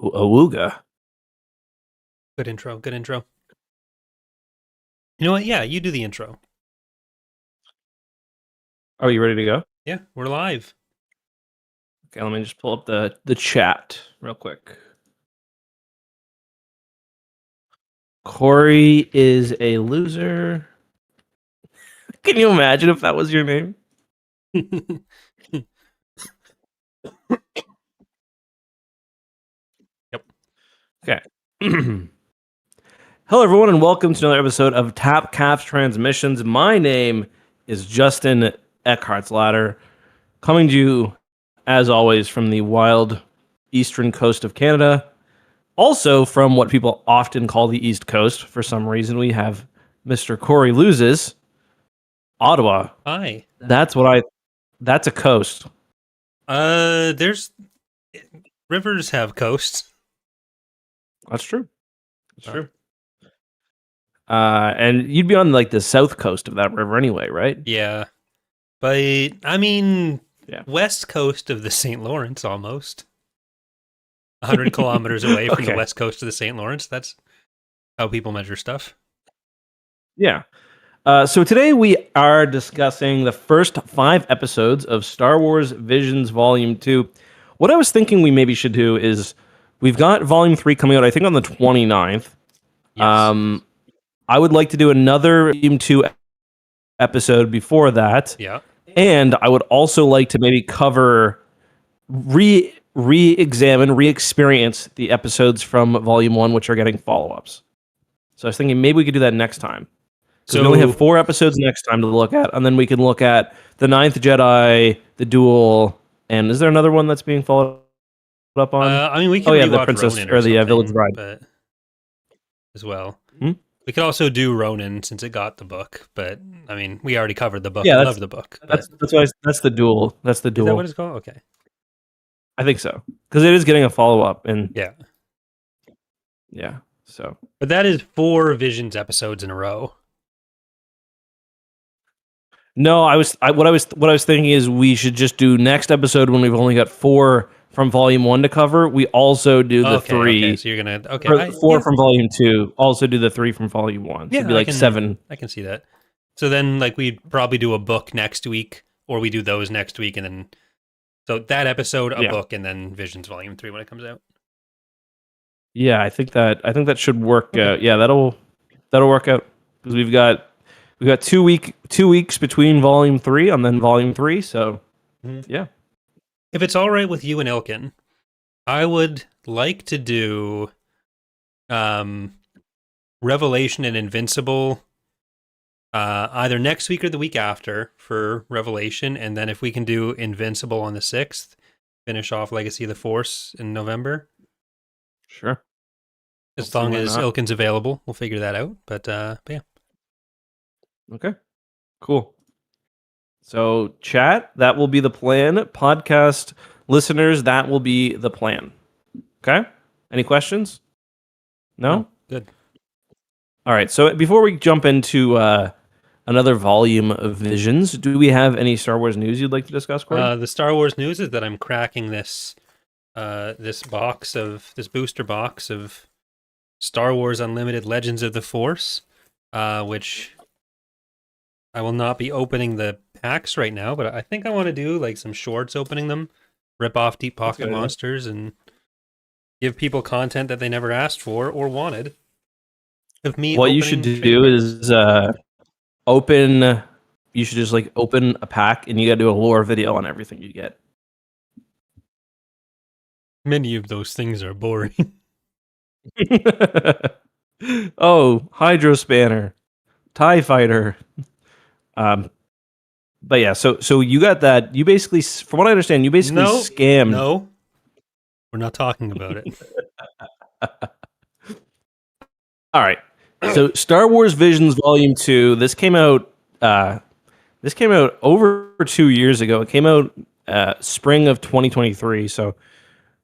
Awooga. Good intro. Good intro. You know what? Yeah, you do the intro. Are you ready to go? Yeah, we're live. Okay, let me just pull up the chat real quick. Corey is a loser. Can you imagine if that was your name? Yep. Okay. Hello, everyone, and welcome to another episode of Tap Caps Transmissions. My name is Justin Eckhartsladder, coming to you, as always, from the wild eastern coast of Canada. Also, from what people often call the East Coast, for some reason, we have Mr. Corey Loses, Ottawa. Hi. That's a coast. There's rivers have coasts. That's true. That's true. And you'd be on like the south coast of that river anyway, right? Yeah. But I mean, Yeah. west coast of the St. Lawrence almost. 100 kilometers away from the west coast of the St. Lawrence. That's how people measure stuff. Yeah. So today we are discussing the first 5 episodes of Star Wars Visions Volume 2. What I was thinking we maybe should do is we've got Volume 3 coming out, I think, on the 29th. Yes. I would like to do another Volume 2 episode before that. Yeah. And I would also like to maybe cover, re-examine, re-experience the episodes from Volume 1, which are getting follow-ups. So I was thinking maybe we could do that next time. So we only have 4 episodes next time to look at, and then we can look at The Ninth Jedi, The Duel, and is there another one that's being followed up on? I mean, we can the Princess or the Village Bride, but as well. We could also do Ronin since it got the book, but I mean, we already covered the book. Yeah, I love the book. That's The Duel. That's The Duel. Is that what it's called? Okay, I think so because it is getting a follow up, and yeah. So, but that is 4 Visions episodes in a row. No, what I was thinking is we should just do next episode when we've only got 4 from Volume 1 to cover. We also do the 3. Okay, so you're gonna 4 from Volume 2. Also do the 3 from Volume 1. So it'd be like 7. I can see that. So then, like, we'd probably do a book next week, or we do those next week, and then so that episode, a book, and then Visions Volume 3 when it comes out. Yeah, I think that should work. Yeah, that'll work out because we've got 2 weeks between Volume 3 and then Volume 3. So yeah. If it's all right with you and Ilkin, I would like to do Revelation and Invincible either next week or the week after for Revelation, and then if we can do Invincible on the 6th, finish off Legacy of the Force in November. Sure. As long as Ilkin's available, we'll figure that out. But yeah. Okay. Cool. So, chat, that will be the plan. Podcast listeners, that will be the plan. Okay? Any questions? No? Good. All right. So, before we jump into another volume of Visions, do we have any Star Wars news you'd like to discuss, Corey? The Star Wars news is that I'm cracking this booster box of Star Wars Unlimited Legends of the Force, which I will not be opening the packs right now, but I think I want to do like some shorts opening them, rip off Deep Pocket Monsters, and give people content that they never asked for or wanted. Of me, what you should do is open. You should just like open a pack, and you got to do a lore video on everything you get. Many of those things are boring. Oh, Hydro Spanner, TIE Fighter. But yeah, so you got that. You basically, from what I understand, you basically scammed. No, we're not talking about it. All right. So Star Wars Visions Volume 2, this came out over 2 years ago. It came out spring of 2023. So,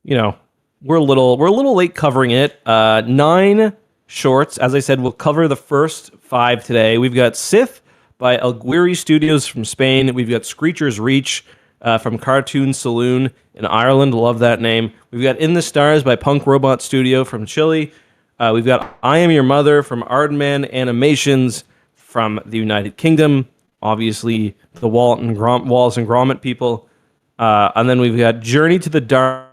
you know, we're a little late covering it. 9 shorts. As I said, we'll cover the first 5 today. We've got Sith by Alguiri Studios from Spain. We've got Screecher's Reach from Cartoon Saloon in Ireland. Love that name. We've got In the Stars by Punk Robot Studio from Chile. We've got I Am Your Mother from Aardman Animations from the United Kingdom. Obviously, the Wallace and Gromit people. And then we've got Journey to the Dark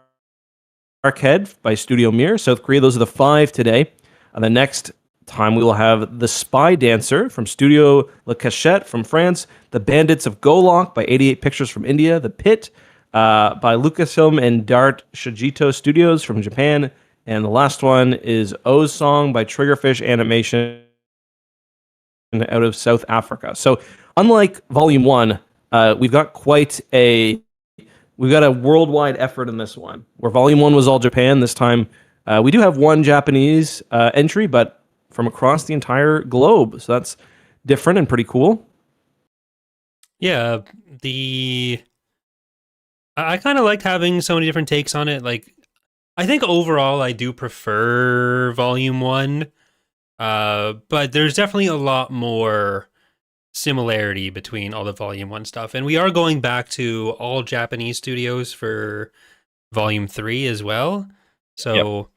Head by Studio Mir, South Korea. Those are the 5 today. And the next time we will have The Spy Dancer from Studio Le Cachette from France, The Bandits of Golok by 88 Pictures from India, The Pit by Lucasfilm and Dart Shijito Studios from Japan, and the last one is O's Song by Triggerfish Animation out of South Africa. So unlike Volume 1, we've got a worldwide effort in this one. Where Volume 1 was all Japan, this time we do have one Japanese entry, but from across the entire globe. So that's different and pretty cool. Yeah, I kind of liked having so many different takes on it. Like, I think overall I do prefer Volume 1, but there's definitely a lot more similarity between all the Volume 1 stuff. And we are going back to all Japanese studios for Volume 3 as well. So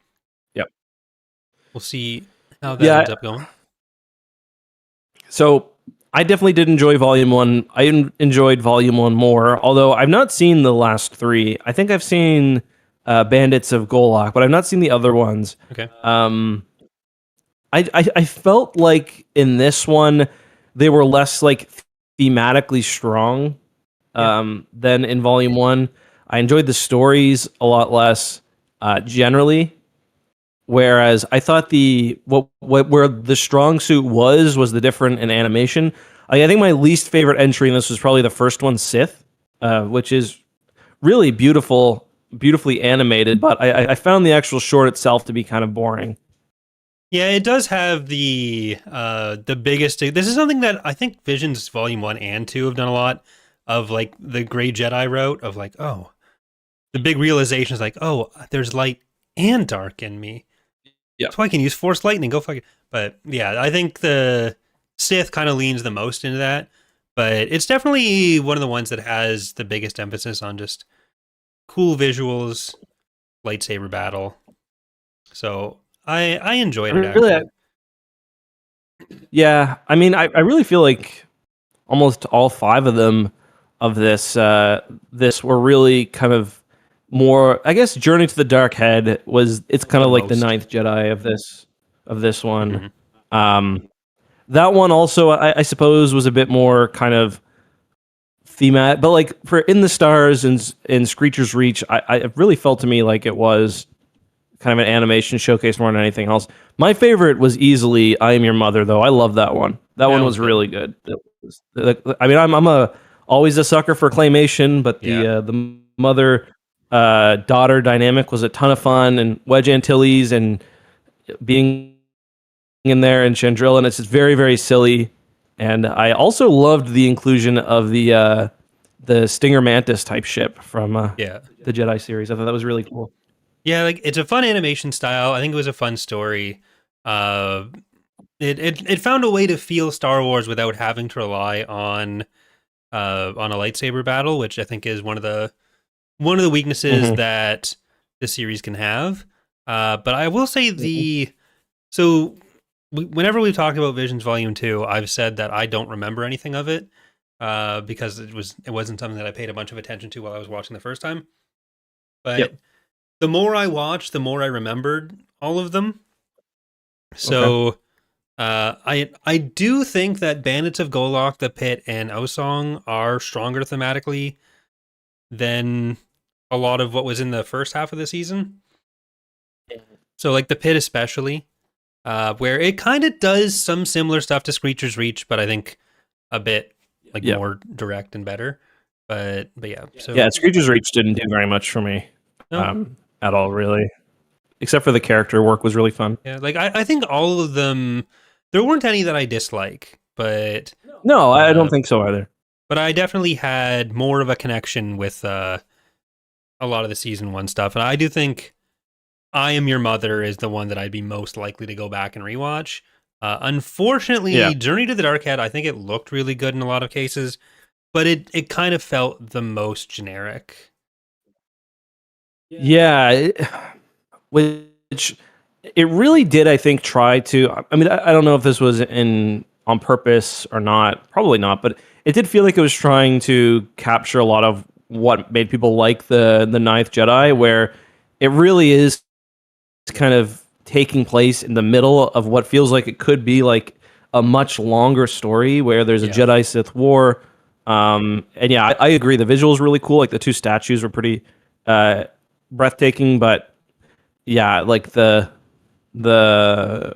Yep. We'll see how that ends up going. So I definitely did enjoy Volume 1. I enjoyed Volume 1 more, although I've not seen the last 3. I think I've seen Bandits of Golok, but I've not seen the other ones. Okay. I felt like in this one, they were less like thematically strong than in Volume 1. I enjoyed the stories a lot less generally. Whereas I thought where the strong suit was the different in animation. I think my least favorite entry in this was probably the first one, Sith, which is really beautifully animated. But I found the actual short itself to be kind of boring. Yeah, it does have the biggest. This is something that I think Visions Volume 1 and 2 have done a lot of, like the Grey Jedi route of like, oh, the big realization is like, oh, there's light and dark in me. Yeah. So I can use Force Lightning, go fuck it. But yeah, I think the Sith kind of leans the most into that. But it's definitely one of the ones that has the biggest emphasis on just cool visuals, lightsaber battle. So I enjoyed it, actually. Yeah, I mean, I really feel like almost all 5 of them of this were really kind of more, I guess. Journey to the Dark Head it's kind of like the 9th Jedi of this one. Mm-hmm. That one also, I suppose, was a bit more kind of thematic, but like for In the Stars and Screecher's Reach, I really felt to me like it was kind of an animation showcase more than anything else. My favorite was easily I Am Your Mother, though. I love that one. That one was really good. I mean, I'm always a sucker for claymation, but the mother daughter dynamic was a ton of fun, and Wedge Antilles and being in there and Chandrilla, and it's just very, very silly. And I also loved the inclusion of the Stinger Mantis type ship from the Jedi series. I thought that was really cool. Yeah, like it's a fun animation style. I think it was a fun story. It found a way to feel Star Wars without having to rely on a lightsaber battle, which I think is one of the weaknesses that the series can have. But I will say whenever we've talked about Visions Volume 2, I've said that I don't remember anything of it because it wasn't something that I paid a bunch of attention to while I was watching the first time. But the more I watched, the more I remembered all of them. So I do think that Bandits of Golok, The Pit, and Osong are stronger thematically than a lot of what was in the first half of the season. So like The Pit especially, where it kind of does some similar stuff to Screecher's Reach, but I think a bit more direct and better. But yeah. So Screecher's Reach didn't do very much for me. No. At all, really. Except for the character work was really fun. Yeah, like I think all of them, there weren't any that I dislike, but... No, I don't think so either. But I definitely had more of a connection with a lot of the Season 1 stuff. And I do think I Am Your Mother is the one that I'd be most likely to go back and rewatch. Unfortunately, Journey to the Dark Head, I think it looked really good in a lot of cases. but it kind of felt the most generic. Yeah, which it really did. I think try to. I mean, I don't know if this was in on purpose or not. Probably not, but it did feel like it was trying to capture a lot of what made people like the Ninth Jedi, where it really is kind of taking place in the middle of what feels like it could be like a much longer story where there's a Yeah. Jedi Sith war. And yeah, I agree. The visuals really cool. Like the two statues were pretty uh, breathtaking, but yeah, like the the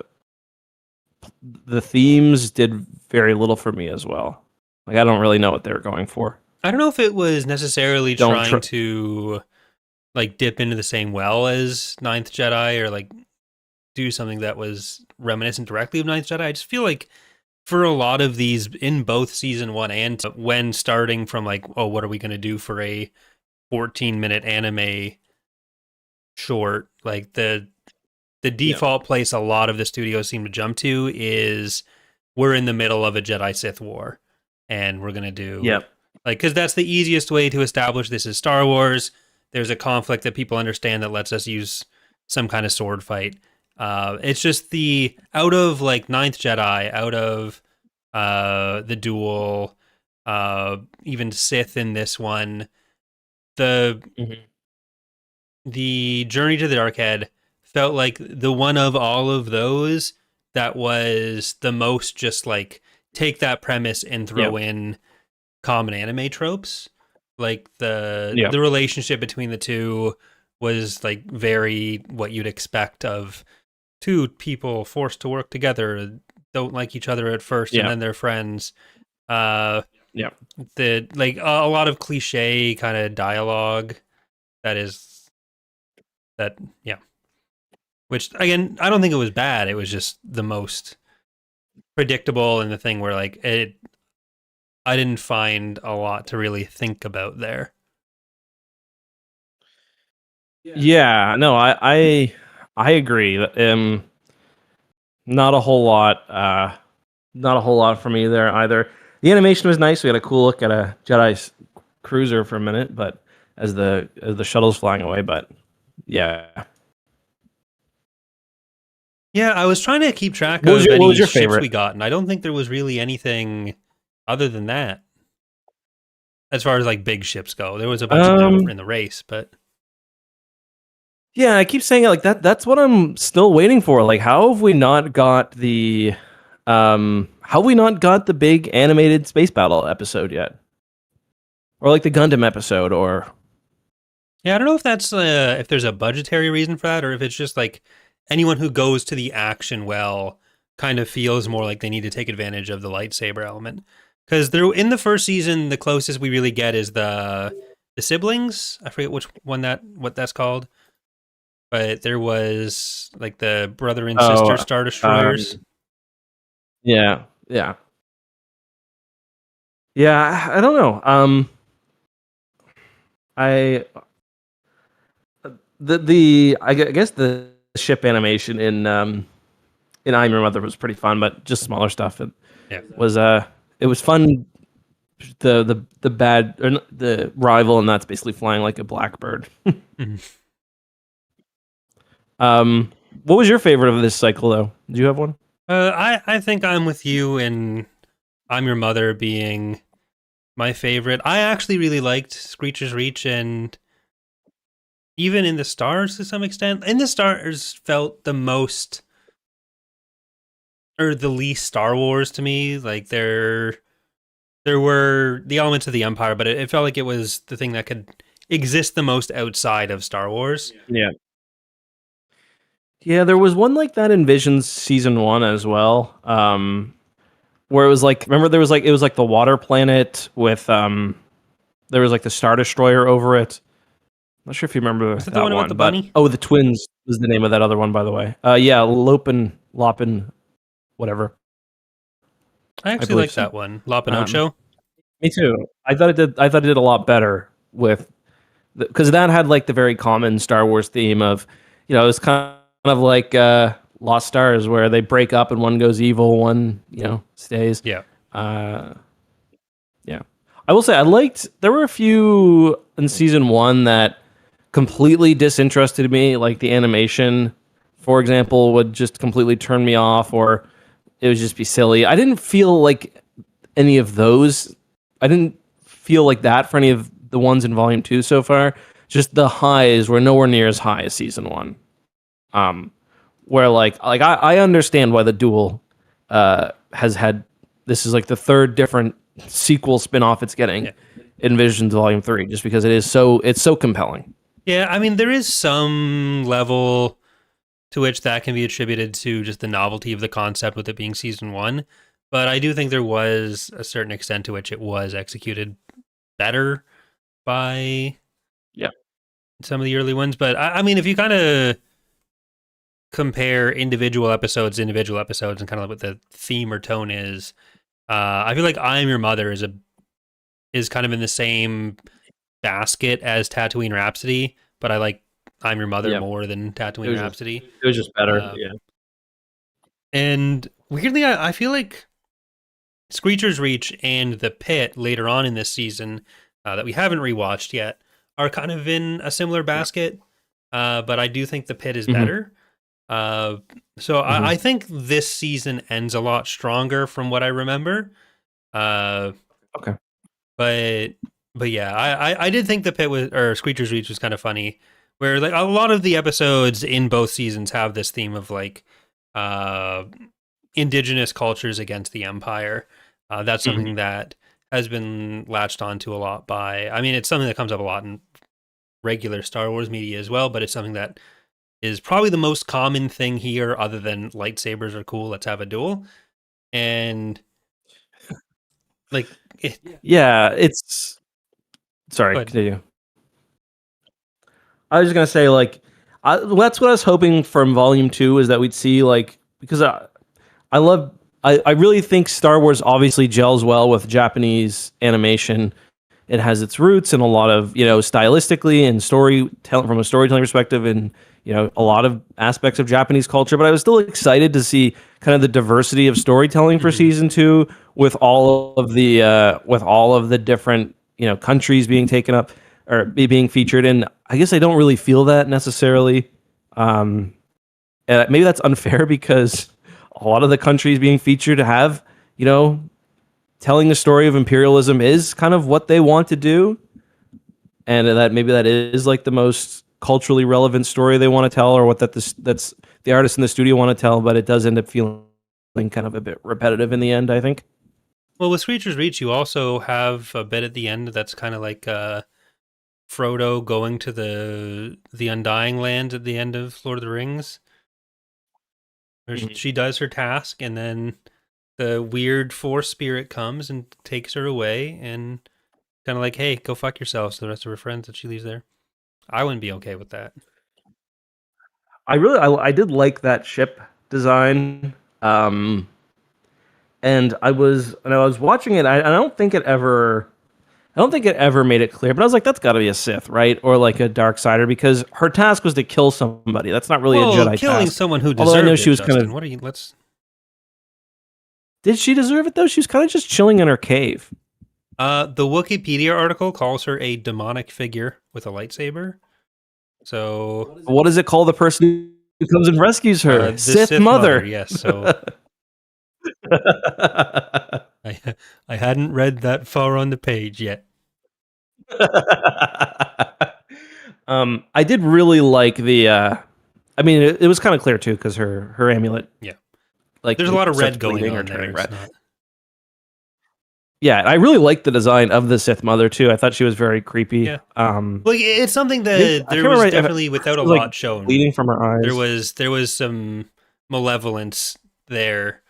themes did very little for me as well. Like I don't really know what they were going for. I don't know if it was necessarily Don't trying to like dip into the same well as Ninth Jedi or like do something that was reminiscent directly of Ninth Jedi. I just feel like for a lot of these in both season 1 and when starting from like, oh, what are we going to do for a 14-minute anime short, like the Yeah. default place a lot of the studios seem to jump to is we're in the middle of a Jedi Sith war and we're going to do Yep. like cuz that's the easiest way to establish this is Star Wars. There's a conflict that people understand that lets us use some kind of sword fight. It's just the out of like Ninth Jedi, out of the duel, even Sith in this one, the Mhm. the Journey to the Dark Head felt like the one of all of those that was the most just like take that premise and throw Yep. in common anime tropes. Like Yep. the relationship between the two was like very what you'd expect of two people forced to work together, don't like each other at first and Yeah. then they're friends. Uh Yeah. the like a lot of cliche kind of dialogue that is that yeah. Which again, I don't think it was bad. It was just the most predictable and the thing where like it I didn't find a lot to really think about there. Yeah. No, I agree. Not a whole lot. Not a whole lot for me there either. The animation was nice. We had a cool look at a Jedi cruiser for a minute, but as the shuttle's flying away. But yeah, Yeah, I was trying to keep track what was of your any ships favorite? we got, and I don't think there was really anything other than that. As far as like big ships go, there was a bunch Um, in the race, but yeah, I keep saying it like that. That's what I'm still waiting for. Like, how have we not got how have we not got the big animated space battle episode yet, or like the Gundam episode, or yeah, I don't know if that's if there's a budgetary reason for that, or if it's just like anyone who goes to the action well kind of feels more like they need to take advantage of the lightsaber element. Because there in the first season, the closest we really get is the siblings. I forget which one that what that's called, but there was like the brother and sister oh, star um, destroyers. yeah, yeah, yeah. I don't know. I guess the ship animation in I'm Your Mother was pretty fun, but just smaller stuff. Yeah. Was it was fun. The bad or the rival, and that's basically flying like a blackbird. Mhm. Um, what was your favorite of this cycle, though? Do you have one? I think I'm with you, and I'm Your Mother being my favorite. I actually really liked Screecher's Reach, and even in the stars to some extent. In the stars felt the most or the least Star Wars to me. Like there were the elements of the Empire, but it felt like it was the thing that could exist the most outside of Star Wars. Yeah. Yeah, there was one like that in Visions season one as well. Where it was like, remember there was like it was like the water planet with there was like the Star Destroyer over it. Not sure if you remember Was that the that one about the one, but bunny? oh, the twins was the name of that other one, by the way. Yeah, Lopin, whatever. I I actually believe like so. that one. La Um, Pinocho. Me too. I thought it did a lot better with because that had like the very common Star Wars theme of, it was kind of like Lost Stars where they break up and one goes evil, one stays. Yeah. Uh, yeah. I will say I liked. There were a few in season one that completely disinterested me, like the animation, for example, would just completely turn me off, or it would just be silly. I didn't feel like any of those. I didn't feel like that for any of the ones in volume two so far. Just the highs were nowhere near as high as season one. Um, where I understand why the duel has had this is like the third different sequel spin-off it's getting Yeah. in Visions Volume 3, just because it's so compelling. Yeah, I mean, there is some level to which that can be attributed to just the novelty of the concept with it being season one. But I do think there was a certain extent to which it was executed better by Yeah. some of the early ones. But I mean, if you kind of compare individual episodes and kind of what the theme or tone is, I feel like I Am Your Mother is kind of in the same basket as Tatooine Rhapsody, but I like I'm Your Mother Yeah. more than Tatooine Rhapsody. It was just better. Uh, Yeah. And weirdly, I feel like Screecher's Reach and The Pit later on in this season that we haven't rewatched yet are kind of in a similar basket. But I do think The Pit is Mm-hmm. better. So I think this season ends a lot stronger from what I remember. Okay. But yeah, I did think The Pit was or Screecher's Reach was kind of funny, where like a lot of the episodes in both seasons have this theme of like uh indigenous cultures against the empire. That's something that has been latched onto a lot by. I mean, it's something that comes up a lot in regular Star Wars media as well, but it's something that is probably the most common thing here, other than lightsabers are cool. Let's have a duel, and like, Yeah, it's sorry, but continue. I was just gonna say that's what I was hoping from Volume Two is that we'd see because I love I really think Star Wars obviously gels well with Japanese animation. It has its roots in a lot of stylistically and from a storytelling perspective, and a lot of aspects of Japanese culture. But I was still excited to see kind of the diversity of storytelling for season two with all of the different countries being taken up or being featured. And I guess I don't really feel that necessarily. Maybe that's unfair because a lot of the countries being featured have telling the story of imperialism is kind of what they want to do, and that maybe that is like the most culturally relevant story they want to tell, or what that's the artist in the studio want to tell. But it does end up feeling kind of a bit repetitive in the end, I think. well, with Screecher's Reach, you also have a bit at the end that's kind of like Frodo going to the Undying Land at the end of Lord of the Rings, where she does her task, and then the weird Force spirit comes and takes her away, and kind of like, hey, go fuck yourselves to the rest of her friends that she leaves there. I wouldn't be okay with that. I did like that ship design. And I was watching it. I don't think it ever made it clear, but I was like, that's got to be a Sith, right? Or like a dark sider, because her task was to kill somebody. That's not really a Jedi killing task. someone who Although I deserved know it, she was Justin. kind of. What are you? Let's. Did she deserve it though? She was kind of just chilling in her cave. The Wikipedia article calls her a demonic figure with a lightsaber. So What does it call the person who comes and rescues her? the Sith Mother. yes. So I hadn't read that far on the page yet. I did really like the. I mean, it was kind of clear too because her amulet. Yeah, Like there's a lot of starts red going bleeding or on there. turning red. Not... Yeah, I really liked the design of the Sith Mother too. I thought she was very creepy. Yeah, like it's something that there was definitely without a lot shown. Bleeding from her eyes. There was some malevolence there,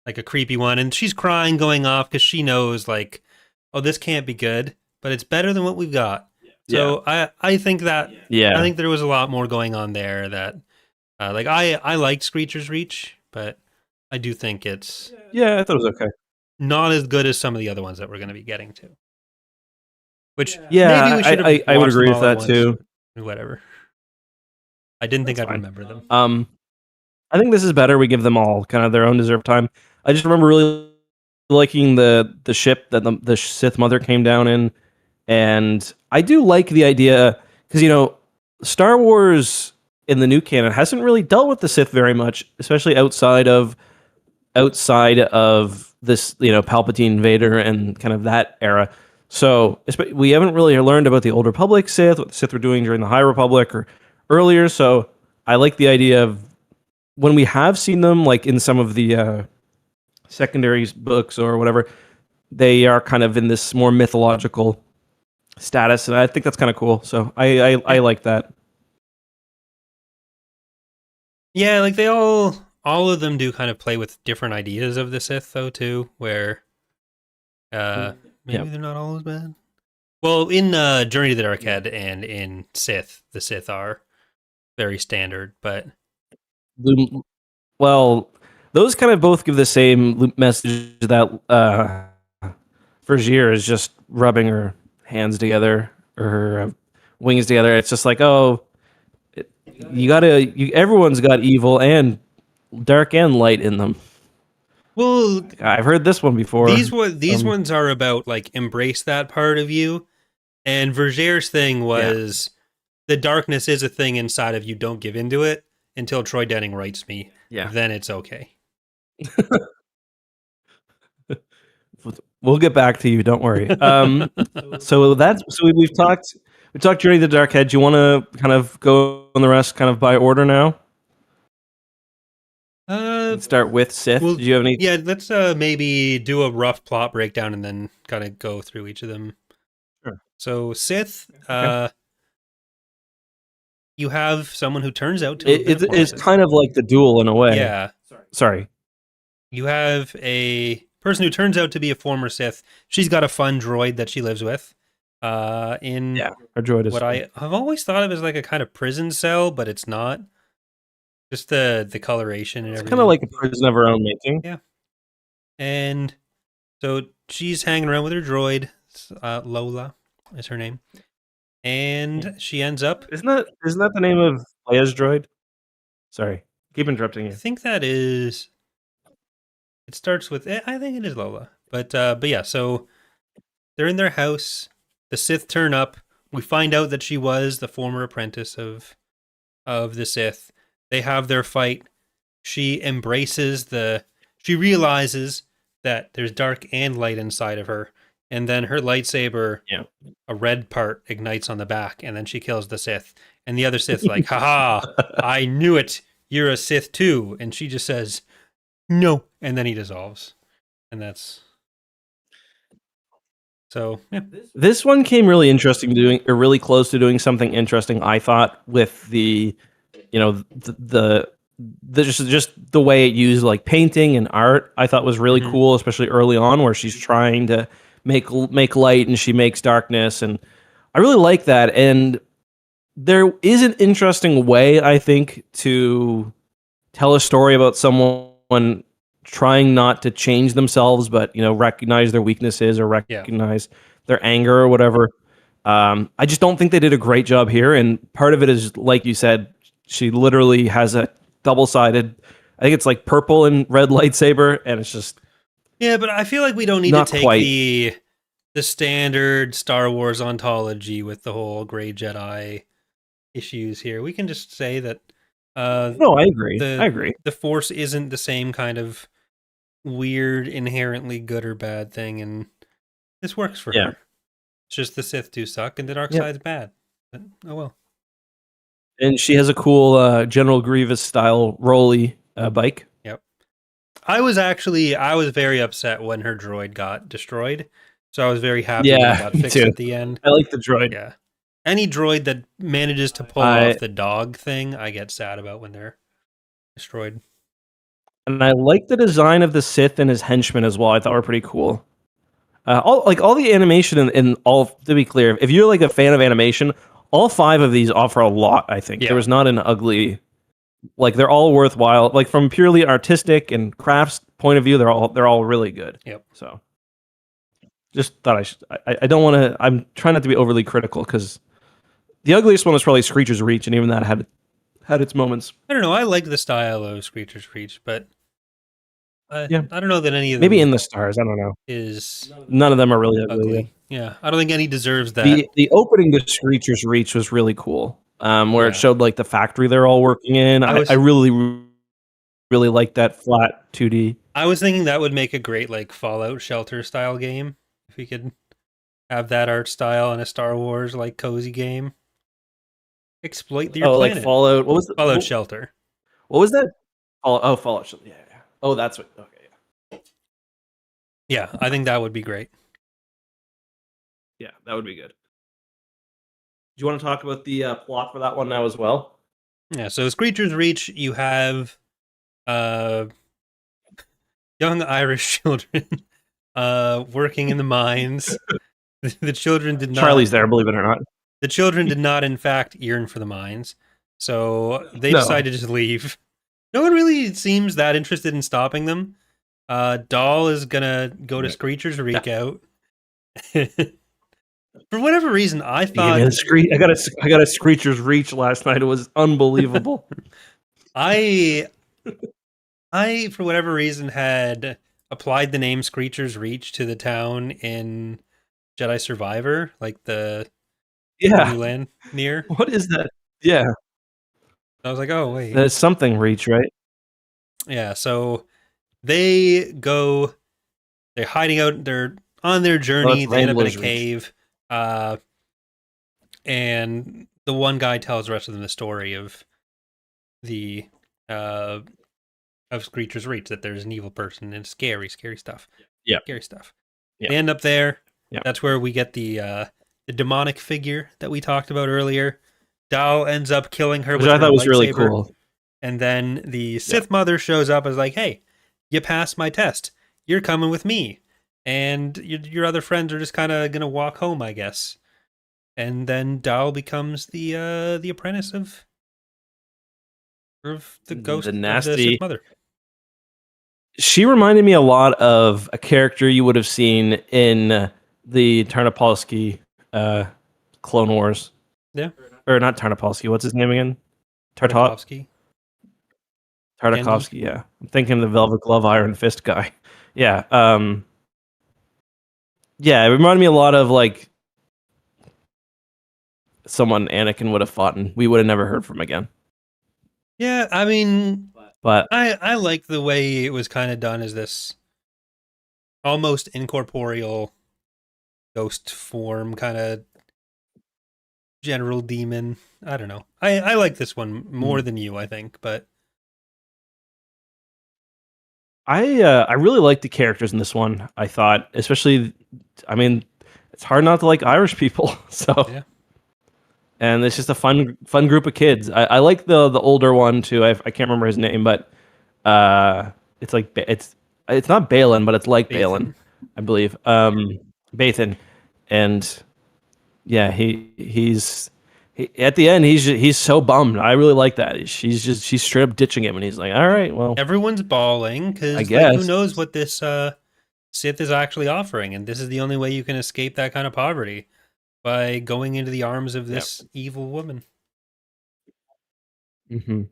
like a creepy one, and she's crying, going off because she knows, like, oh, this can't be good, but it's better than what we've got. So I think that I think there was a lot more going on there that, like I liked Screecher's Reach, but I do think it's I thought it was okay. not as good as some of the other ones that we're going to be getting to. Which Yeah, maybe we should have I would agree with them all that at once. too. Whatever. I didn't think That's I'd fine. remember them. I think this is better. We give them all kind of their own deserved time. I just remember really liking the ship that the Sith Mother came down in, and I do like the idea because Star Wars in the new canon hasn't really dealt with the Sith very much, especially outside of this Palpatine, Vader, and kind of that era. So we haven't really learned about the Old Republic Sith, what the Sith were doing during the High Republic or earlier. So I like the idea of when we have seen them, like in some of the secondary books or whatever, they are kind of in this more mythological status, and I think that's kind of cool. So I like that. Yeah, like all of them do kind of play with different ideas of the Sith, though, too, where maybe Yeah. they're not all as bad. Well, in Journey to the Dark Head and in Sith, the Sith are very standard, but Well, those kind of both give the same message that Vergier is just rubbing her hands together or her wings together. It's just like, oh, everyone's got evil and dark and light in them. well, I've heard this one before. these ones are about like embrace that part of you, and Vergier's thing was the darkness is a thing inside of you. Don't give into it until Troy Denning writes me. Yeah. Then it's okay. We'll get back to you. Don't worry. We've talked Journey to the Dark Head. Do you want to kind of go on the rest, kind of by order now? Let's start with Sith. Well, do you have any? Yeah, let's maybe do a rough plot breakdown and then kind of go through each of them. Sure. So Sith, you have someone who turns out to it's kind of like the duel in a way. Yeah. Sorry. You have a person who turns out to be a former Sith. She's got a fun droid that she lives with. Her droid is what fun. I've always thought of as like a kind of prison cell, but it's not. Just the coloration and everything. It's kind of like a prison of her own making. Yeah. And so she's hanging around with her droid. Lola is her name. And she ends up... Isn't that the name of Leia's droid? Sorry. Keep interrupting you. I think that is... It starts with... I think it is Lola. But yeah, so they're in their house. The Sith turn up. We find out that she was the former apprentice of the Sith. They have their fight. She embraces she realizes that there's dark and light inside of her. And then her lightsaber, a red part, ignites on the back. And then she kills the Sith. And the other Sith's like, haha, I knew it. You're a Sith too. And she just says, no. And then he dissolves. And that's... So, yeah. This one came really interesting really close to doing something interesting, I thought, with the just the way it used like painting and art. I thought was really cool, especially early on where she's trying to make light and she makes darkness, and I really like that. And there is an interesting way, I think, to tell a story about someone trying not to change themselves, but recognize their weaknesses or recognize their anger or whatever. I just don't think they did a great job here, and part of it is, like you said, she literally has a double-sided, I think it's like purple and red lightsaber, and it's just... Yeah, but I feel like we don't need to take the standard Star Wars ontology with the whole Grey Jedi issues here. We can just say that... no, I agree. I agree. The Force isn't the same kind of weird, inherently good or bad thing, and this works for her. It's just the Sith do suck, and the dark side's bad. But, oh well. And she has a cool General Grievous style rolly bike. Yep. I was very upset when her droid got destroyed. So I was very happy when it got fixed at the end. I like the droid. Yeah. Any droid that manages to pull off the dog thing, I get sad about when they're destroyed. And I like the design of the Sith and his henchmen as well. I thought were pretty cool. All the animation in all, to be clear, if you're like a fan of animation, all 5 of these offer a lot, I think. There was not an ugly... Like, they're all worthwhile. Like, from purely artistic and crafts point of view, they're all really good. Yep. So, just thought I don't want to... I'm trying not to be overly critical, because the ugliest one was probably Screecher's Reach, and even that had its moments. I don't know. I like the style of Screecher's Reach, but Yeah, I don't know that any of maybe In them the Stars. I don't know. is None of them are really ugly. Yeah. ugly. Yeah, I don't think any deserves that. The opening to Screecher's Reach was really cool. Where it Yeah, showed like the factory they're all working in. I I was really like that flat 2D. I was thinking that would make a great like Fallout Shelter style game if we could have that art style in a Star Wars like cozy game. Exploit your Oh, like planet. Fallout. What was the, Fallout Shelter. what was that? Fallout. Yeah, yeah. Oh, that's what. Okay, yeah, Yeah, I think that would be great. yeah, that would be good. Do you want to talk about the plot for that one now as well? Yeah, so Screecher's Reach, you have uh young Irish children working in the mines. The children did not Charlie's there, believe it or not. the children did not in fact yearn for the mines. So they No. decided to just leave. No one really seems that interested in stopping them. Doll is gonna go to Screecher's Reach out. For whatever reason, I He gave me thought the scree- I got a Screecher's Reach last night. It was unbelievable. I I for whatever reason had applied the name Screecher's Reach to the town in Jedi Survivor, like the Yeah. new land near. What is that? Yeah. I was like, oh wait, That's something Reach, right? yeah. So they go. They're hiding out. They're on their Oh, journey. that's They end up in a Wrangler's Reach. cave. Uh, and the one guy tells the rest of them the story of the uh of Screecher's Reach, that there's an evil person and scary stuff. Yeah. Scary stuff. Yeah. They end up there. Yeah. That's where we get the demonic figure that we talked about earlier. Dal ends up killing her Which with I her thought was really lightsaber. cool. And then the Sith Mother shows up as like, hey, you passed my test. You're coming with me. And your other friends are just kind of going to walk home, I guess. And then Dal becomes the apprentice of the ghost The of the nasty. Sith Mother. She reminded me a lot of a character you would have seen in the Tarnopolsky Clone Wars. Yeah. Or not Tarnopolsky. What's his name again? Tartakovsky. Tartakovsky, yeah. I'm thinking the Velvet Glove Iron Fist guy. Yeah. Yeah, it reminded me a lot of like someone Anakin would have fought and we would have never heard from again. Yeah, I mean, But I like the way it was kind of done as this almost incorporeal ghost form, kind of general demon. I don't know. I like this one more than you, I think, but I really liked the characters in this one. I thought, especially, I mean, it's hard not to like Irish people. So, yeah. And it's just a fun group of kids. I like the older one too. I can't remember his name, but it's like it's not Balin, but it's like Balin, I believe. Bathan, and yeah, he's at the end he's so bummed. I really like that. She's straight up ditching him, and he's like, all right, well, Everyone's bawling because I like, guess. who knows what this Sith is actually offering, and this is the only way you can escape that kind of poverty, by going into the arms of this evil woman. Mm-hmm.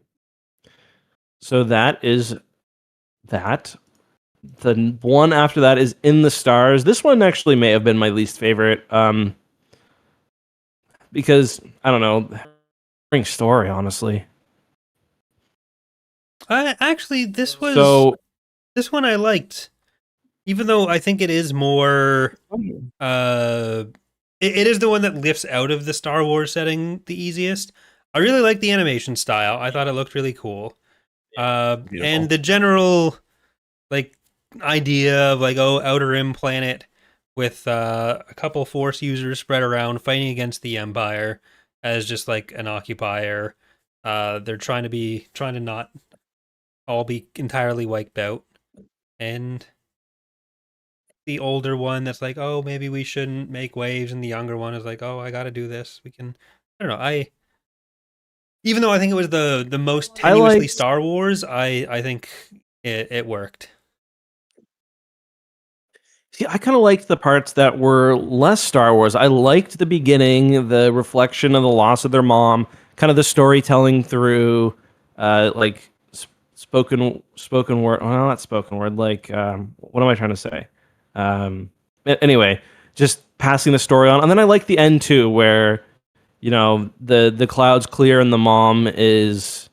So that is that. The one after that is In the Stars. This one actually may have been my least favorite. Because I don't know, boring story, honestly. This one I liked, even though I think it is more. It is the one that lifts out of the Star Wars setting the easiest. I really like the animation style. I thought it looked really cool. And the general like idea of like Outer Rim planet with a couple Force users spread around fighting against the Empire as just like an occupier. They're trying to not all be entirely wiped out, and the older one that's like, oh, maybe we shouldn't make waves, and the younger one is like, oh, I got to do this. We can. I don't know. Even though I think it was the most tenuously Star Wars, I think it worked. See, I kind of liked the parts that were less Star Wars. I liked the beginning, the reflection of the loss of their mom, kind of the storytelling through, like spoken word. Well, not spoken word. Like, what am I trying to say? Anyway, just passing the story on, and then I like the end too, where the clouds clear and the mom is,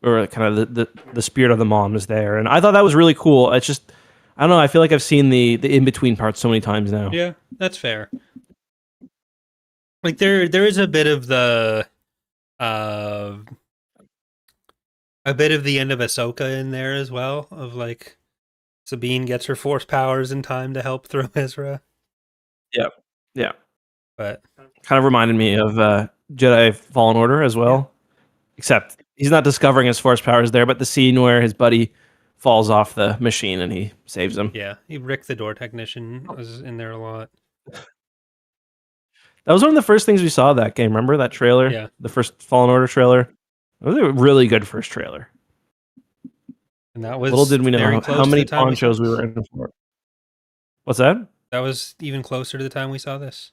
or kind of the spirit of the mom is there, and I thought that was really cool. It's just, I don't know. I feel like I've seen the in between parts so many times now. Yeah, that's fair. Like there is uh a bit of the end of Ahsoka in there as well, of like Sabine gets her force powers in time to help throw Ezra. Yeah, yeah. But Kind of reminded me of Jedi Fallen Order as well, except he's not discovering his force powers there, but the scene where his buddy falls off the machine and he saves him. yeah, Rick the door technician was in there a lot. That was one of the first things we saw of that game. Remember that trailer? Yeah. The first Fallen Order trailer. It was a really good first trailer. And that was little did we know very how many time ponchos we were in for. What's that? That was even closer to the time we saw this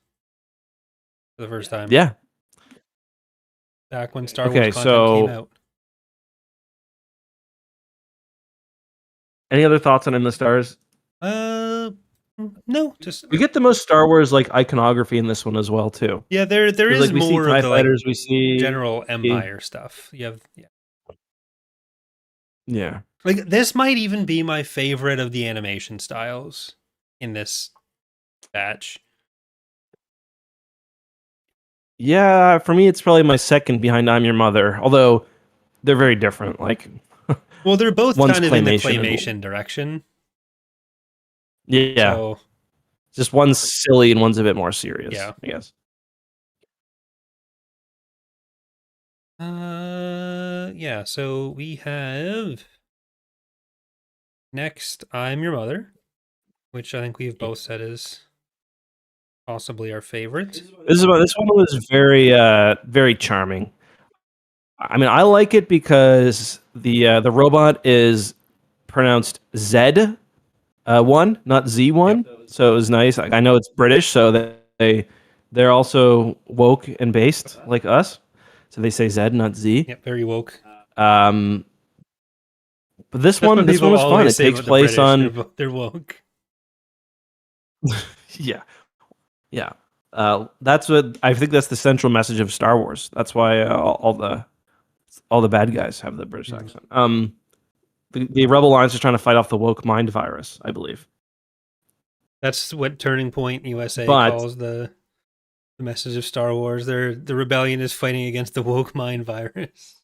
for the first time. Yeah. Back when Star Wars content came out. Any other thoughts on In the Stars? No, just we get the most Star Wars like iconography in this one as well too. Yeah, there is like, more of the fighters, we see general Empire stuff. You have yeah. Like this might even be my favorite of the animation styles in this batch. Yeah, for me it's probably my second behind I'm Your Mother, although they're very different. Like, well, they're both kind of in the claymation direction. Yeah. So, just one's silly and one's a bit more serious. Yeah, I guess. Yeah. So we have next I'm Your Mother, which I think we've both said is possibly our favorite. This one was very charming. I mean, I like it because the robot is pronounced Z one, not Z1. Yep. So it was nice. I know it's British, so they're also woke and based like us. So they say Z, not Z. Yeah, very woke. But this one was fun. It takes place on. They're woke. Yeah, yeah. That's what I think. That's the central message of Star Wars. That's why all the bad guys have the British accent. The Rebel Alliance is trying to fight off the woke mind virus, I believe. That's what Turning Point USA calls the message of Star Wars. The rebellion is fighting against the woke mind virus.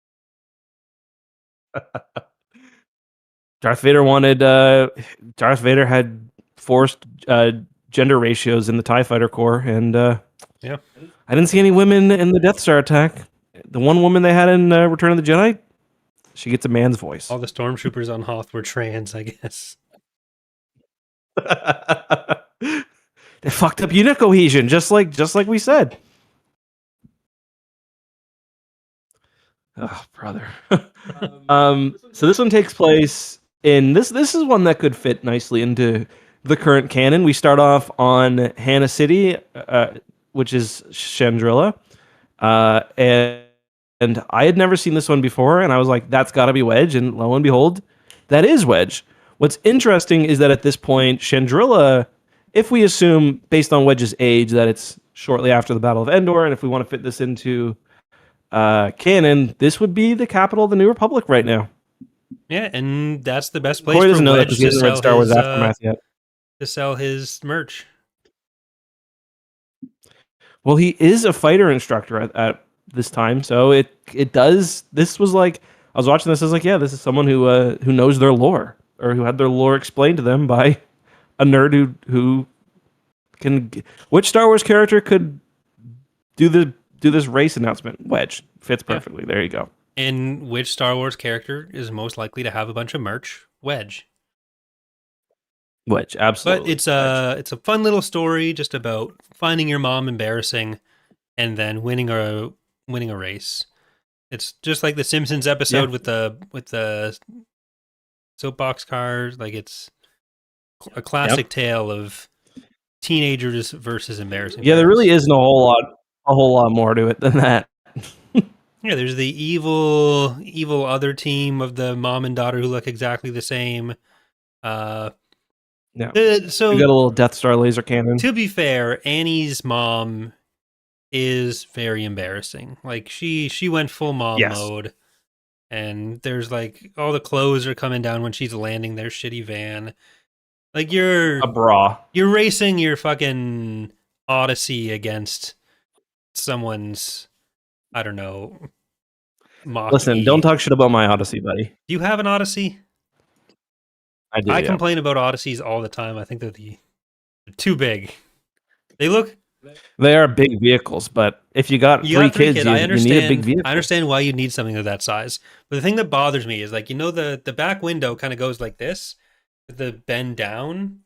Darth Vader had forced gender ratios in the TIE Fighter Corps, and yeah, I didn't see any women in the Death Star attack. The one woman they had in Return of the Jedi, she gets a man's voice. All the stormtroopers on Hoth were trans, I guess. They fucked up unit cohesion, just like we said. Oh, brother. So this one takes place in this is one that could fit nicely into the current canon. We start off on Hannah City, which is Chandrilla, and I had never seen this one before, and I was like, that's got to be Wedge, and lo and behold, that is Wedge. What's interesting is that at this point, Chandrilla, if we assume, based on Wedge's age, that it's shortly after the Battle of Endor, and if we want to fit this into canon, this would be the capital of the New Republic right now. Yeah, and that's the best place Corey for doesn't know Wedge that because he hasn't read Star Wars Aftermath yet. To sell his merch. Well, he is a fighter instructor at this time, so it does. This was like, I was watching this, I was like, yeah, this is someone who knows their lore, or who had their lore explained to them by a nerd who can. Which Star Wars character could do this race announcement? Wedge fits perfectly. Yeah. There you go. And which Star Wars character is most likely to have a bunch of merch? Wedge. Wedge, absolutely. But it's a fun little story just about finding your mom embarrassing, and then winning a race. It's just like the Simpsons episode with the soapbox cars. Like, it's a classic tale of teenagers versus embarrassing. Yeah, there really isn't a whole lot more to it than that. Yeah, there's the evil other team of the mom and daughter who look exactly the same. Uh, Yeah. We got so a little Death Star laser cannon. to be fair, Annie's mom is very embarrassing. Like she went full mom Yes. mode, and there's like all the clothes are coming down when she's landing their shitty van. Like A bra. you're racing your fucking Odyssey against someone's, I don't know, Mach Listen, don't E. talk shit about my Odyssey, buddy. Do you have an Odyssey? I do, I yeah. complain about Odysseys all the time. I think they're too big. They look. They are big vehicles, but if you got You three got three kids, kids. you need a big vehicle. I understand why you need something of that size. But the thing that bothers me is like the back window kind of goes like this, with the bend down.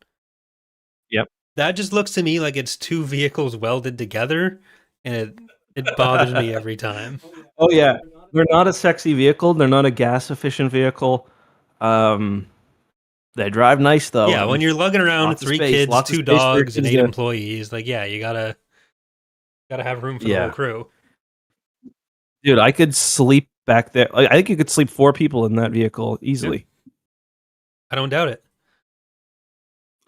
Yep. That just looks to me like it's two vehicles welded together, and it bothers me every time. Oh yeah, they're not a sexy vehicle. They're not a gas efficient vehicle. Um, they drive nice though. Yeah, when And you're lugging around lots of three space, kids, lots of two space for your dogs, and kids 8 to. employees, like yeah, you gotta have room for the whole Yeah, crew. dude, I could sleep back there. Like, I think you could sleep 4 people in that vehicle easily. I don't doubt it.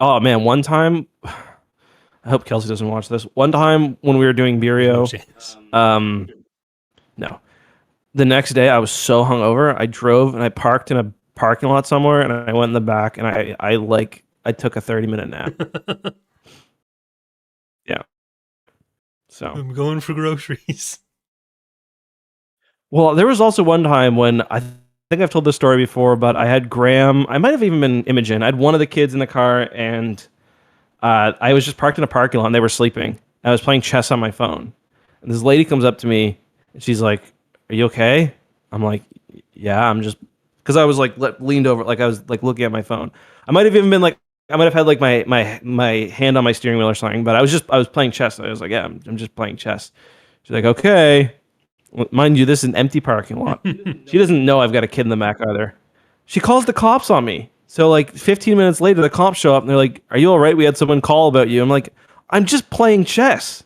Oh man, one time, I hope Kelsey doesn't watch this. One time when we were doing No Burio, chance. no, the next day I was so hungover. I drove and I parked in a parking lot somewhere, and I went in the back and I took a 30-minute nap. Yeah. So, I'm going for groceries. well, there was also one time when I think I've told this story before, but I had Graham. I might have even been Imogen. I had one of the kids in the car, and I was just parked in a parking lot, and they were sleeping. I was playing chess on my phone, and this lady comes up to me, and she's like, "Are you okay?" I'm like, "Yeah, I'm just," because I was like leaned over, like I was like looking at my phone. I might have even been like, I might have had like my hand on my steering wheel or something, but I was playing chess. I was like, "Yeah, I'm just playing chess." She's like, "Okay." Mind you, this is an empty parking lot. She doesn't know I've got a kid in the back either. She calls the cops on me. So like 15 minutes later, the cops show up and they're like, "Are you all right? We had someone call about you." I'm like, "I'm just playing chess."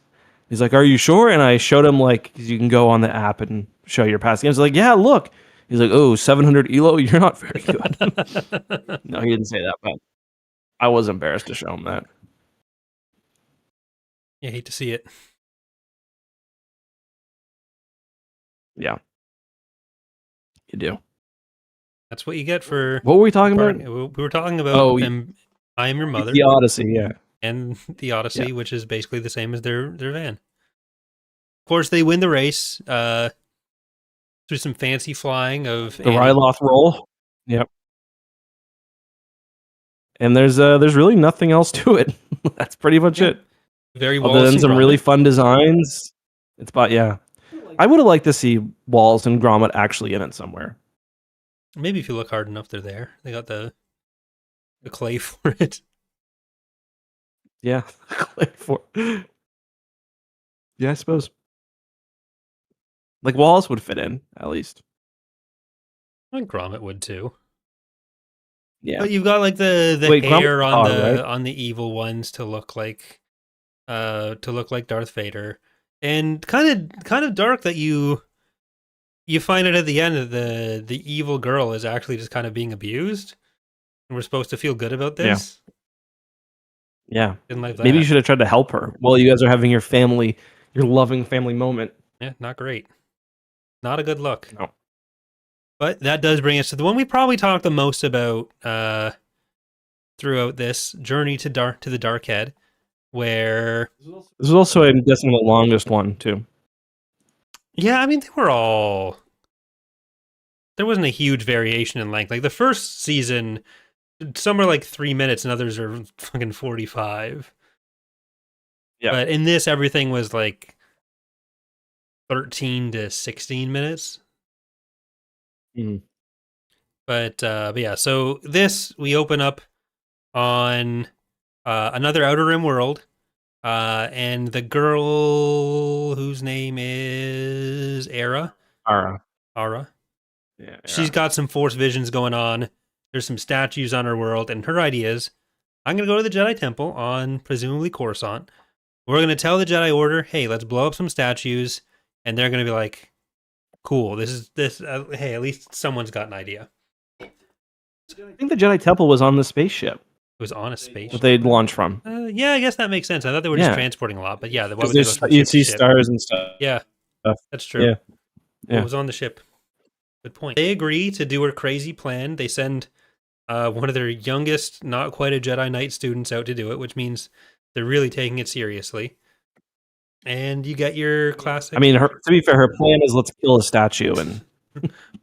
He's like, "Are you sure?" And I showed him like, 'cause you can go on the app and show your past games. Like, "Yeah, look." He's like, "Oh, 700 elo. You're not very good." No, he didn't say that, but I was embarrassed to show him that. You hate to see it. Yeah, you do. That's what you get for. What were we talking about? We were talking about Oh, I Am Your Mother the Odyssey. Yeah, and the Odyssey, yeah. which is basically the same as their van. Of course, they win the race through some fancy flying of The Annie. Ryloth roll. Yep. And there's really nothing else to it. That's pretty much it. Very Other Wallace than and some Gromit. really fun designs. It's about yeah. I would have liked to see Walls and Gromit actually in it somewhere. Maybe if you look hard enough, they're there. They got the clay for it. Yeah. Yeah, I suppose. Like Wallace would fit in, at least. I think Gromit would too. Yeah. But you've got like the Wait, hair Gromit's on dog, the right? on the evil ones to look like Darth Vader. And kind of dark that you find it at the end that the evil girl is actually just kind of being abused. And we're supposed to feel good about Yeah. this. Yeah. Didn't like that. Maybe you should have tried to help her while you guys are having your loving family moment. Yeah, not great. Not a good look. No. But that does bring us to the one we probably talked the most about throughout this journey to the Dark Head, where This is also, I'm guessing, the longest one too. yeah, I mean they were all there wasn't a huge variation in length. Like the first season, some are like 3 minutes and others are fucking 45. Yeah. But in this, everything was like 13 to 16 minutes. Mhm. But yeah, so this we open up on another Outer Rim world, and the girl whose name is Ara. Ara. Yeah. She's got some Force visions going on. There's some statues on her world, and her idea is, I'm gonna go to the Jedi Temple on presumably Coruscant. We're gonna tell the Jedi Order, hey, let's blow up some statues, and they're gonna be like, Cool. This is this. Hey, at least someone's got an idea. I think the Jedi Temple was on the spaceship It was on a that spaceship. they'd launch from. Yeah, I guess that makes sense. I thought they were just Yeah, transporting a lot, but yeah, why because would they go there's from you ship to see ship? stars and stuff. Yeah, that's true. Yeah, What yeah. was on the ship? Good point. They agree to do a crazy plan. They send one of their youngest, not quite a Jedi Knight students out to do it, which means they're really taking it seriously. And you get your classic. I mean, to be fair, her plan is let's kill a statue and.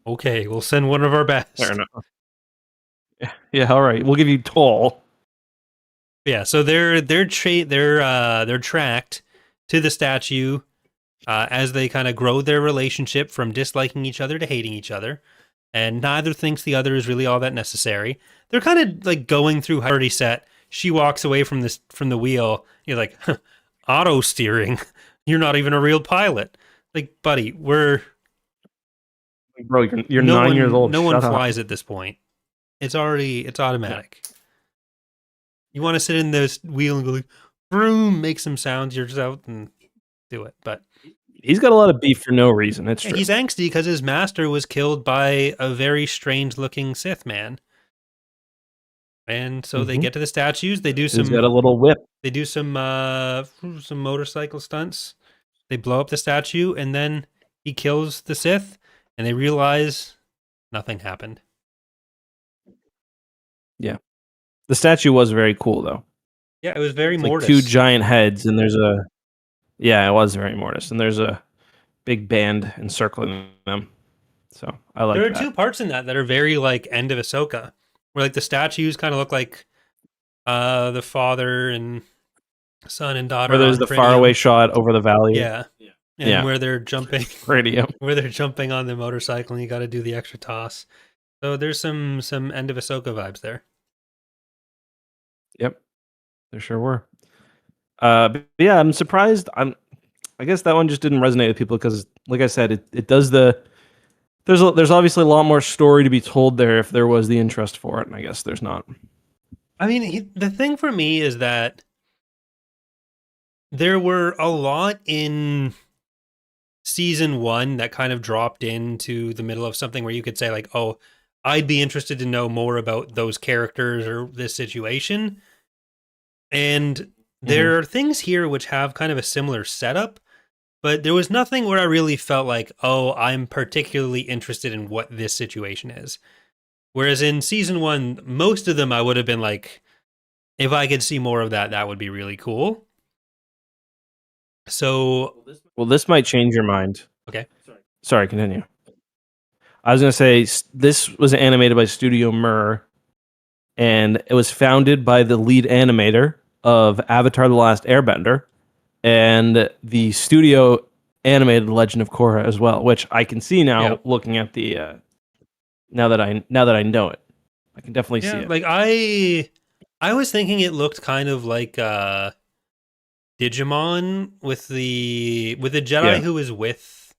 Okay, we'll send one of our best. Fair enough. Yeah, all right. We'll give you toll. Yeah, so they're tracked to the statue as they kind of grow their relationship from disliking each other to hating each other, and neither thinks the other is really all that necessary. They're kind of like going through already set. She walks away from the wheel. You're like, huh, auto steering. You're not even a real pilot. Like, buddy, we're Bro, you're 9 years old. No Shut one up. flies at this point. It's automatic. Yeah. You want to sit in this wheel and go like, vroom, make some sounds. You're just out and do it. But he's got a lot of beef for no reason. It's true. He's angsty because his master was killed by a very strange-looking Sith man. And so they get to the statues. They do some. He's got a little whip. They do some motorcycle stunts. They blow up the statue, and then he kills the Sith, and they realize nothing happened. Yeah, the statue was very cool, though. Yeah, it was very Mortis. Like 2 giant heads, and there's a. Yeah, it was very Mortis, and there's a big band encircling them. So I like. There are that. 2 parts in that are very like end of Ahsoka, where like the statues kind of look like the father and son and daughter. Where there's the faraway shot over the valley. Yeah. And where they're jumping. Radio. Where they're jumping on the motorcycle and you got to do the extra toss. So there's some end of Ahsoka vibes there. Yep, there sure were. But yeah, I'm surprised. I guess that one just didn't resonate with people because, like I said, it does the. There's obviously a lot more story to be told there if there was the interest for it, and I guess there's not. I mean, the thing for me is that there were a lot in season 1 that kind of dropped into the middle of something where you could say like, oh, I'd be interested to know more about those characters or this situation. And there are things here which have kind of a similar setup, but there was nothing where I really felt like, oh, I'm particularly interested in what this situation is. Whereas in season 1, most of them I would have been like, if I could see more of that, that would be really cool. So, well, this might change your mind. Okay. Sorry, continue. I was going to say, this was animated by Studio Mir, and it was founded by the lead animator of Avatar: The Last Airbender, and the studio animated Legend of Korra as well, which I can see now looking at the now that I know it. I can definitely see it. Like I was thinking it looked kind of like Digimon with the Jedi who is with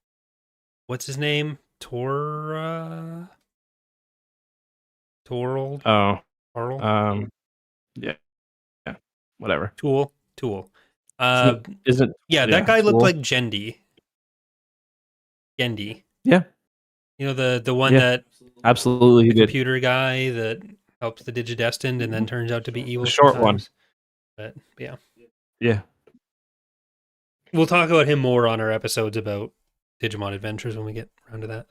what's his name? Torald? Oh. Torald? Yeah. Whatever. Tool. Isn't that guy looked like Gendy. Yeah. You know, the one that absolutely the computer guy that helps the Digidestined and then turns out to be evil. The short sometimes. one. But yeah. Yeah. We'll talk about him more on our episodes about Digimon Adventures when we get around to that.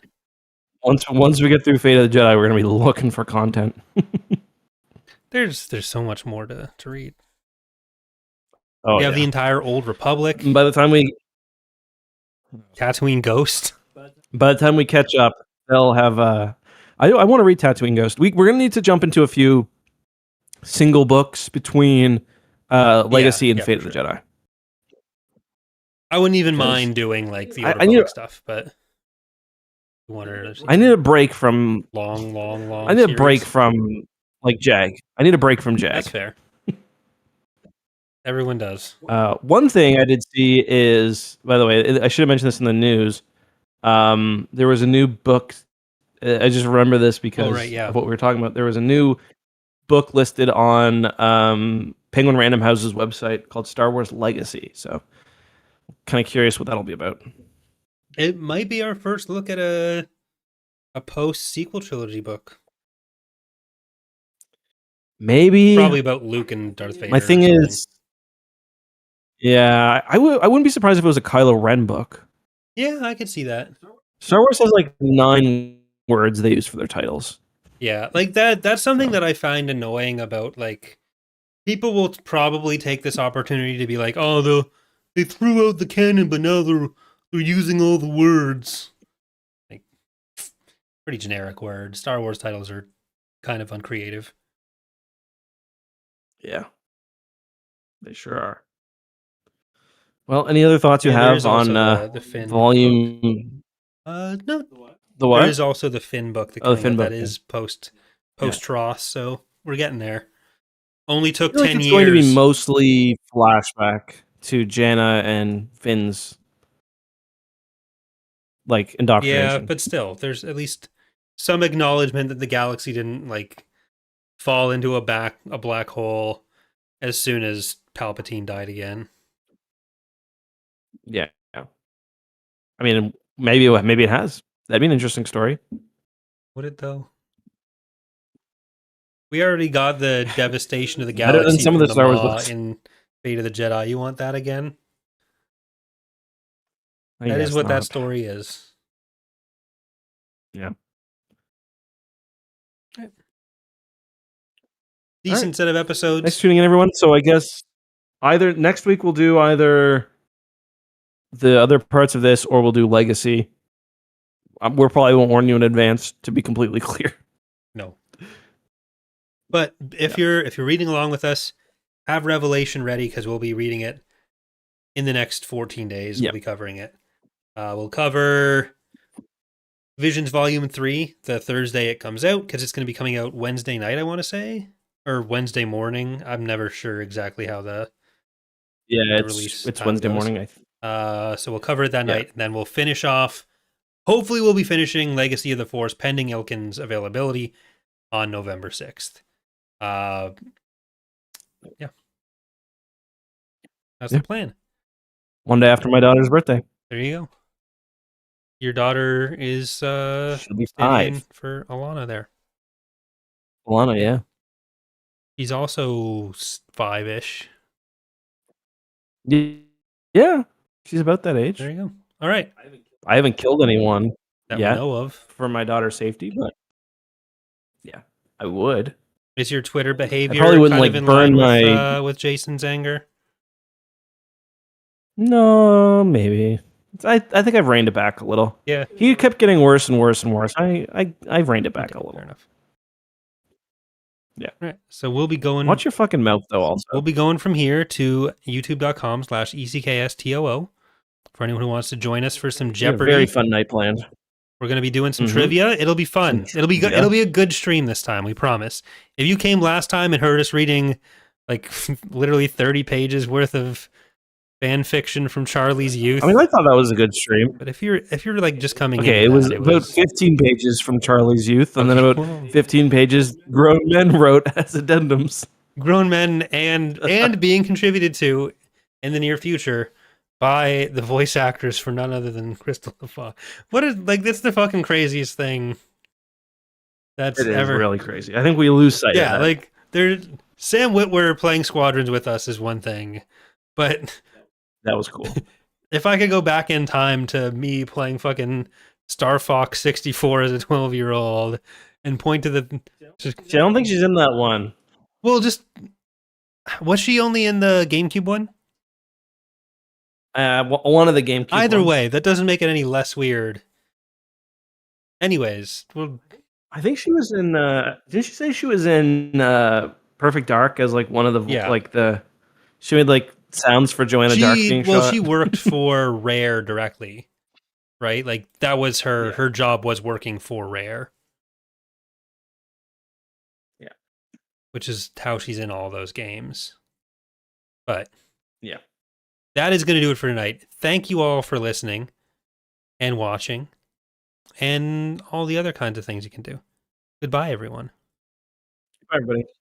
Once we get through Fate of the Jedi, we're going to be looking for content. There's so much more to read. Oh, we have the entire Old Republic. By the time we Tatooine Ghost. By the time we catch up, they'll have. I want to read Tatooine Ghost. We're going to need to jump into a few single books between Legacy and Fate of the Jedi. I wouldn't even mind doing like the Old Republic stuff, but I need a break from long. I need a break from like Jag. I need a break from Jag. That's fair. Everyone does. One thing I did see is, by the way, I should have mentioned this in the news. There was a new book. I just remember this because of what we were talking about. There was a new book listed on Penguin Random House's website called Star Wars Legacy. So, kind of curious what that'll be about. It might be our first look at a post sequel trilogy book. Maybe. Probably about Luke and Darth My Vader or thing something. is, yeah, I wouldn't be surprised if it was a Kylo Ren book. Yeah, I could see that. Star Wars has like 9 words they use for their titles. Yeah, like that's something that I find annoying about, like, people will probably take this opportunity to be like, oh, they threw out the canon, but now they're using all the words. Like, pretty generic word. Star Wars titles are kind of uncreative. Yeah, they sure are. Well, any other thoughts you Yeah, there have is also on the Finn book. volume? No, The there what? is also the Finn book that Oh, the coming Finn out book. that is post Yeah. Tross, so we're getting there. Only I took feel like 10 it's years. going to be mostly flashback to Janna and Finn's like Yeah, indoctrination. but still, there's at least some acknowledgement that the galaxy didn't, like, fall into a black hole as soon as Palpatine died again. Yeah. I mean, maybe it has. That'd be an interesting story. Would it though? We already got the devastation of the Better than galaxy some of from the the Star Wars Maw books. in Fate of the Jedi. You want that again? I That is guess what that not. story is. Yeah. Decent right. set of Thanks episodes. for tuning in, everyone. So I guess either next week we'll do either the other parts of this or we'll do Legacy. We probably won't warn you in advance, to be completely clear. No. But if you're reading along with us, have Revelation ready, because we'll be reading it in the next 14 days. Yeah. We'll be covering it. We'll cover Visions Volume 3 the Thursday it comes out, because it's going to be coming out Wednesday night, I want to say, or Wednesday morning. I'm never sure exactly how the release it's time Wednesday goes. morning. So we'll cover it that night, and then we'll finish off. Hopefully, we'll be finishing Legacy of the Force pending Ilkin's availability on November 6th. Yeah. That's the plan. One day after my daughter's birthday. There you go. Your daughter is She'll be standing in 5. for Alana there. Alana, yeah. He's also 5-ish. Yeah. She's about that age. There you go. All right. I haven't killed anyone That yet we know of. for my daughter's safety, but yeah, I would. Is your Twitter behavior probably wouldn't, kind of like, in burn line with Jason's anger? No, maybe. I think I've reined it back a little. Yeah. He kept getting worse and worse and worse. I've reined it back a little. Fair enough. Yeah. All right. So we'll be going. Watch your fucking mouth, though, also. We'll be going from here to youtube.com/ECKSTOO for anyone who wants to join us for some Jeopardy. Very fun night planned. We're going to be doing some trivia. It'll be fun. It'll be good. It'll be a good stream this time. We promise. If you came last time and heard us reading like literally 30 pages worth of fan fiction from Charlie's youth, I mean, I thought that was a good stream. But if you're like just coming in, it was about 15 pages from Charlie's youth, and then about 15 pages grown men wrote as addendums. Grown men and being contributed to in the near future by the voice actors for none other than Crystal LaFaw. What is, like, that's the fucking craziest thing that's ever. Really crazy. I think we lose sight of that. Like, Sam Witwer playing Squadrons with us is one thing, but that was cool. If I could go back in time to me playing fucking Star Fox 64 as a 12-year-old and point to the... I don't think she's in that one. Well, was she only in the GameCube one? One of the GameCube Either ones. way, that doesn't make it any less weird. Anyways, I think she was in... didn't she say she was in Perfect Dark as like one of the... Yeah. Like the... She made like sounds for Joanna Dark being shot. She worked for Rare directly, right? Like that was her job was working for Rare. Yeah. Which is how she's in all those games. But yeah. That is going to do it for tonight. Thank you all for listening and watching and all the other kinds of things you can do. Goodbye, everyone. Bye, everybody.